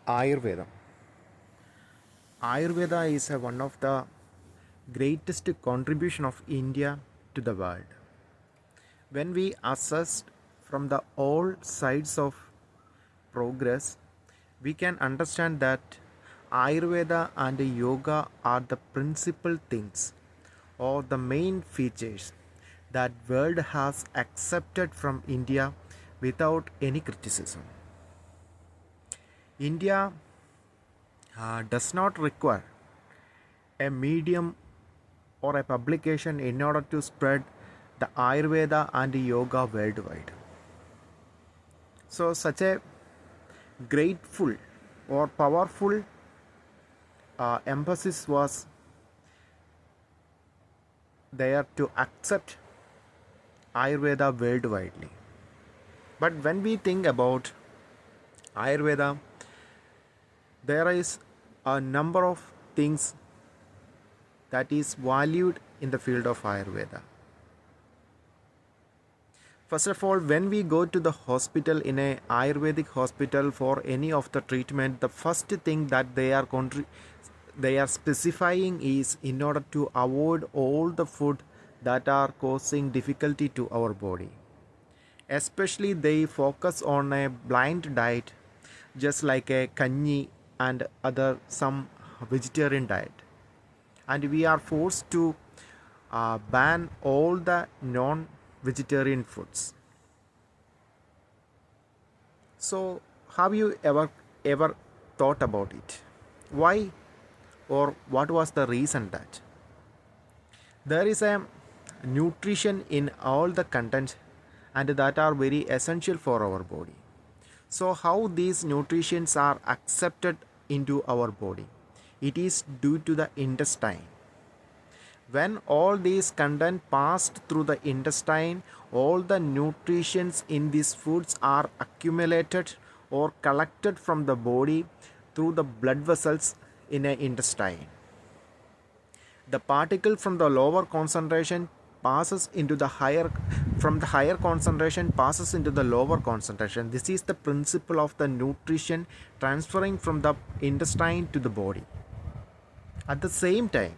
Ayurveda. Ayurveda is one of the greatest contribution of India to the world. When we assess from the all sides of progress, we can understand that Ayurveda and Yoga are the principal things or the main features that world has accepted from India without any criticism. India does not require a medium or a publication in order to spread the Ayurveda and Yoga worldwide. So, such a grateful or powerful emphasis was there to accept Ayurveda worldwide. But when we think about Ayurveda, there is a number of things that is valued in the field of Ayurveda. First of all, when we go to the hospital in a Ayurvedic hospital for any of the treatment, the first thing that they are specifying is in order to avoid all the food that are causing difficulty to our body. Especially they focus on a blind diet, just like a kanji and other some vegetarian diet, and we are forced to ban all the non-vegetarian foods. So, have you ever thought about it? Why or what was the reason that there is a nutrition in all the content and that are very essential for our body? So, how these nutrients are accepted into our body? It is due to the intestine. When all these content passed through the intestine, all the nutrients in these foods are accumulated or collected from the body through the blood vessels in an intestine. The particle from the lower concentration passes into the higher, from the higher concentration passes into the lower concentration. This is the principle of the nutrition transferring from the intestine to the body. At the same time,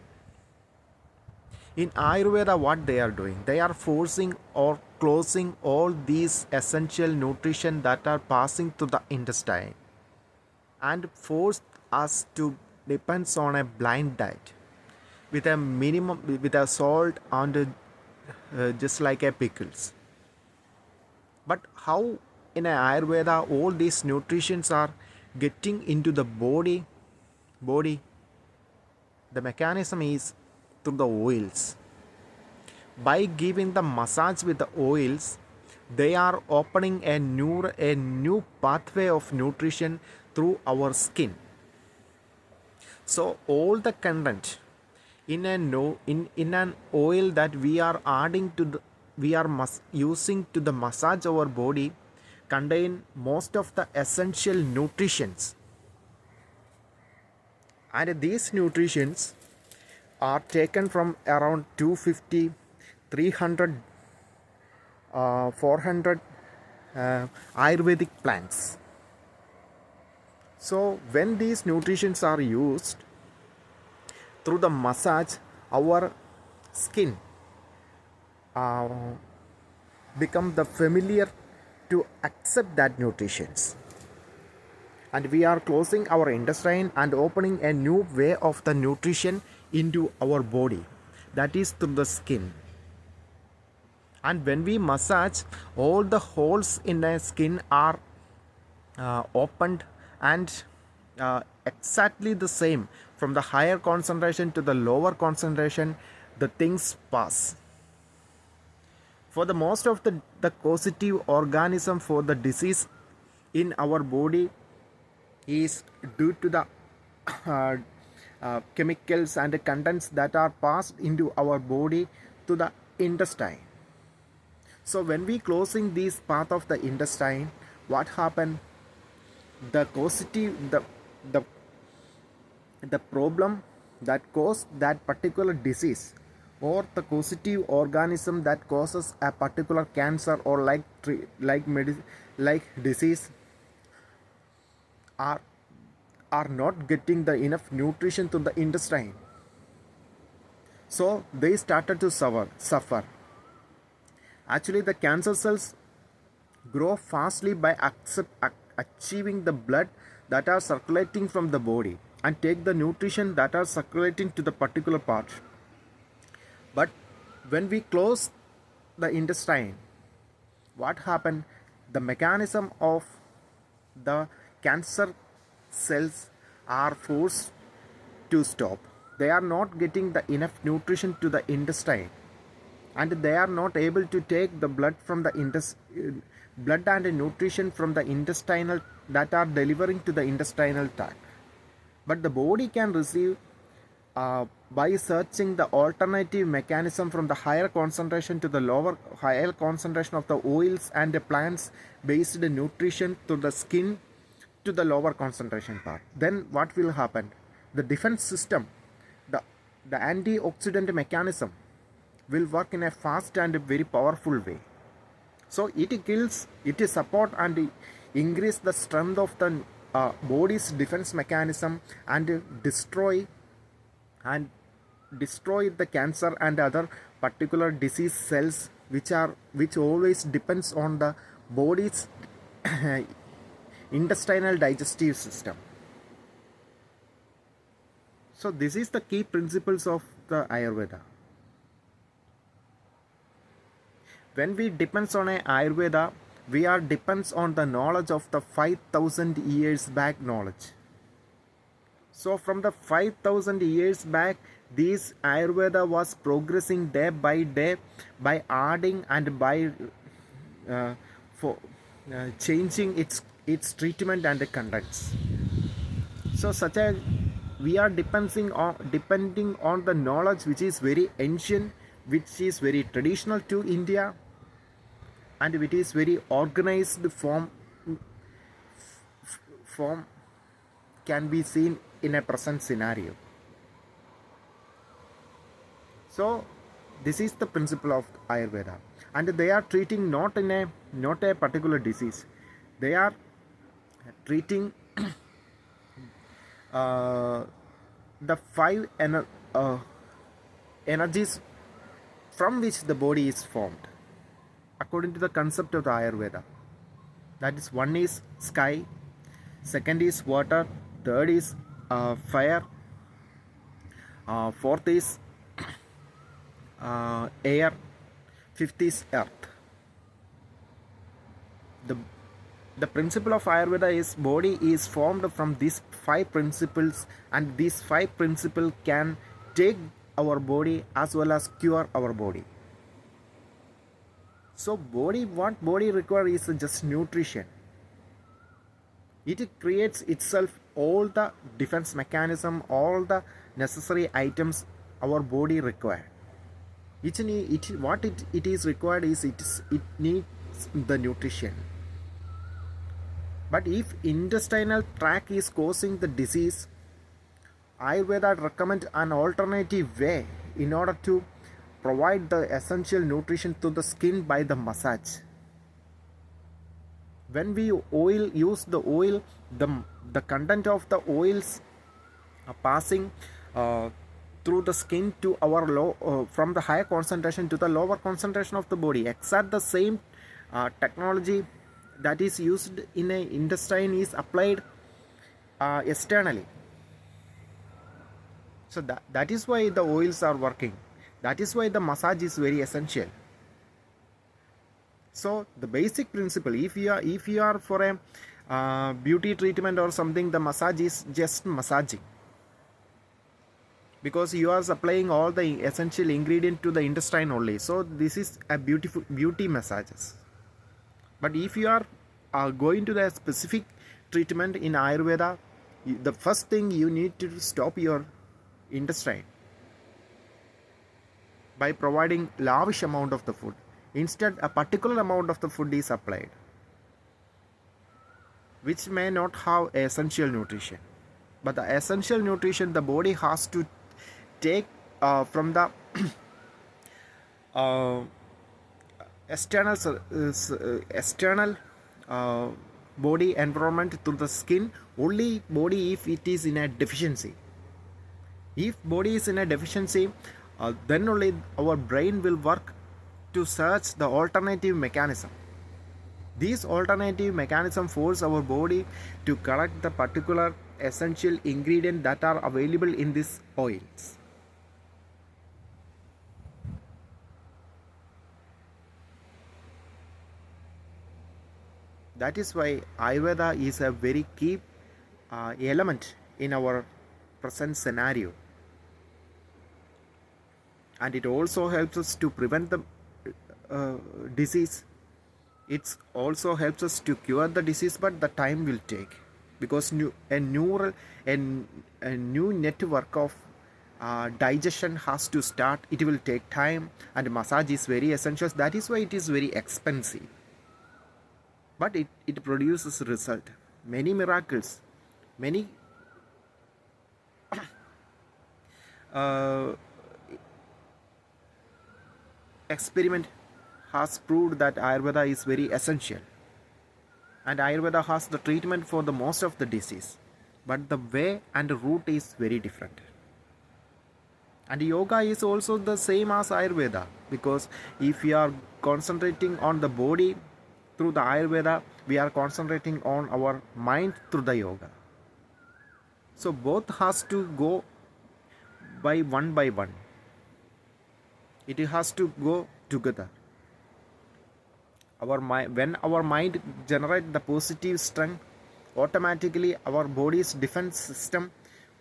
in Ayurveda, what they are doing, they are forcing or closing all these essential nutrition that are passing to the intestine and force us to depends on a blind diet with a minimum, with a salt and just like a pickles. But how in a Ayurveda all these nutritions are getting into the body? The mechanism is through the oils. By giving the massage with the oils, they are opening a new pathway of nutrition through our skin. So all the content in an oil that we are adding to the, we are using to the massage our body contain most of the essential nutrients, and these nutrients are taken from around 250, 300, 400 Ayurvedic plants. So when these nutrients are used through the massage, our skin uh, become the familiar to accept that nutritions, and we are closing our intestine and opening a new way of the nutrition into our body, that is through the skin. And when we massage, all the holes in the skin are opened, and exactly the same from the higher concentration to the lower concentration, the things pass. For the most of the causative organism for the disease in our body is due to the uh, chemicals and the contents that are passed into our body to the intestine. So when we closing this path of the intestine, what happen? The causative, the the problem that caused that particular disease, or the causative organism that causes a particular cancer or like disease, are are not getting the enough nutrition to the intestine. So they started to suffer. Actually, the cancer cells grow fastly by achieving the blood that are circulating from the body and take the nutrition that are circulating to the particular part. But when we close the intestine, what happened? The mechanism of the cancer cells are forced to stop. They are not getting the enough nutrition to the intestine, and they are not able to take the blood from the blood and nutrition from the intestinal that are delivering to the intestinal tract. But the body can receive by searching the alternative mechanism from the higher concentration to the lower higher concentration of the oils and the plants based nutrition to the skin to the lower concentration part. Then what will happen? The defense system, the the antioxidant mechanism will work in a fast and very powerful way. So it kills, it is support and increase the strength of the body's defense mechanism and and destroy the cancer and other particular disease cells which always depends on the body's intestinal digestive system. So this is the key principles of the Ayurveda. When we depends on a Ayurveda, we are depends on the knowledge of the 5,000 years back knowledge. So from the 5,000 years back, this Ayurveda was progressing day by day by adding and by for changing its treatment and contents. So such a we are depending on the knowledge which is very ancient, which is very traditional to India, and which is very organized form can be seen in a present scenario. So this is the principle of Ayurveda, and they are treating not a particular disease. They are treating the five energies from which the body is formed according to the concept of the Ayurveda. That is, one is sky, second is water, third is fire, fourth is air, fifth is earth. The principle of Ayurveda is body is formed from these five principles, and these five principles can take our body as well as cure our body. So what body requires is just nutrition. It creates itself all the defense mechanism, all the necessary items our body require. What it is required is it needs the nutrition. But if intestinal tract is causing the disease, Ayurveda recommends an alternative way in order to provide the essential nutrition to the skin by the massage. When we use the oil, the content of the oils are passing through the skin to our from the higher concentration to the lower concentration of the body. Except the same technology that is used in a intestine is applied externally. So that is why the oils are working. That is why the massage is very essential. So the basic principle, if you are for a beauty treatment or something, the massage is just massaging, because you are supplying all the essential ingredient to the intestine only. So this is a beautiful beauty massages. But if you are going to the specific treatment in Ayurveda, the first thing you need to stop your intestine by providing lavish amount of the food. Instead, a particular amount of the food is applied, which may not have essential nutrition. But the essential nutrition the body has to take from the external body environment through the skin, only body if it is in a deficiency. If body is in a deficiency, then only our brain will work to search the alternative mechanism. These alternative mechanism force our body to collect the particular essential ingredient that are available in these oils. That is why Ayurveda is a very key element in our present scenario, and it also helps us to prevent the disease. It also helps us to cure the disease, but the time will take, because a new network of digestion has to start. It will take time, and massage is very essential. That is why it is very expensive, but it produces result. Many miracles, many uh, experiment has proved that Ayurveda is very essential, and Ayurveda has the treatment for the most of the disease, but the way and route is very different. And yoga is also the same as Ayurveda, because if we are concentrating on the body through the Ayurveda, we are concentrating on our mind through the yoga. So both has to go by one. It has to go together. When our mind generates the positive strength, automatically our body's defense system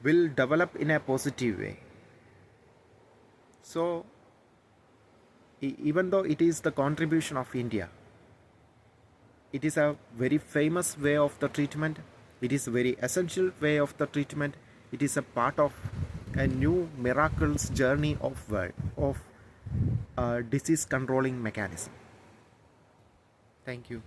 will develop in a positive way. So even though it is the contribution of India, it is a very famous way of the treatment. It is a very essential way of the treatment. It is a part of a new miracles journey of disease controlling mechanism. Thank you.